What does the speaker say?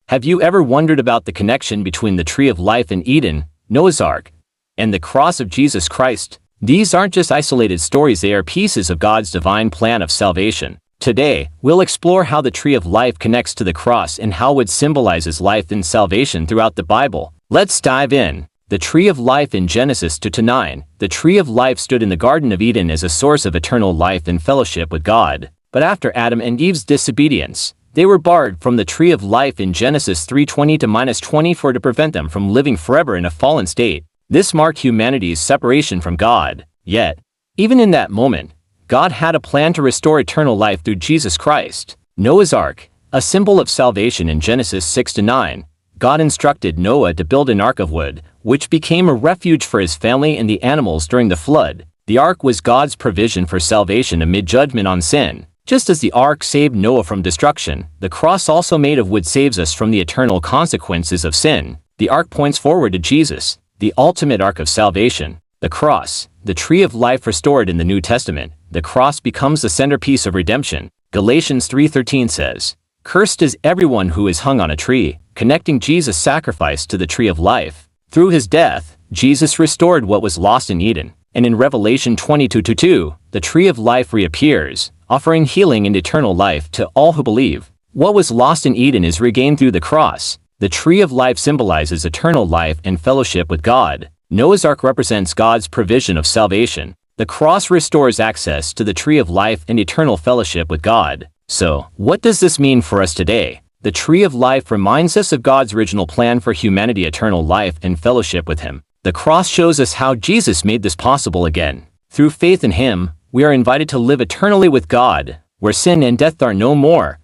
Have you ever wondered about the connection between the tree of life in Eden, Noah's Ark, and the cross of Jesus Christ? These aren't just isolated stories, they are pieces of God's divine plan of salvation. Today, we'll explore how the tree of life connects to the cross and how it symbolizes life and salvation throughout the Bible. Let's dive in. The tree of life in Genesis 2-9. The tree of life stood in the Garden of Eden as a source of eternal life and fellowship with God. But after Adam and Eve's disobedience, they were barred from the tree of life in Genesis 3:20-24 to prevent them from living forever in a fallen state. This marked humanity's separation from God. Yet, even in that moment, God had a plan to restore eternal life through Jesus Christ. Noah's Ark, a symbol of salvation in Genesis 6-9. God instructed Noah to build an ark of wood, which became a refuge for his family and the animals during the flood. The ark was God's provision for salvation amid judgment on sin. Just as the ark saved Noah from destruction, the cross also made of wood saves us from the eternal consequences of sin. The ark points forward to Jesus, the ultimate ark of salvation. The cross, the tree of life restored in the New Testament. The cross becomes the centerpiece of redemption. Galatians 3:13 says, "Cursed is everyone who is hung on a tree," connecting Jesus' sacrifice to the tree of life. Through his death, Jesus restored what was lost in Eden. And in Revelation 22:2, the tree of life reappears, offering healing and eternal life to all who believe. What was lost in Eden is regained through the cross. The tree of life symbolizes eternal life and fellowship with God. Noah's Ark represents God's provision of salvation. The cross restores access to the tree of life and eternal fellowship with God. So, what does this mean for us today? The tree of life reminds us of God's original plan for humanity, eternal life and fellowship with Him. The cross shows us how Jesus made this possible again. Through faith in Him, we are invited to live eternally with God, where sin and death are no more.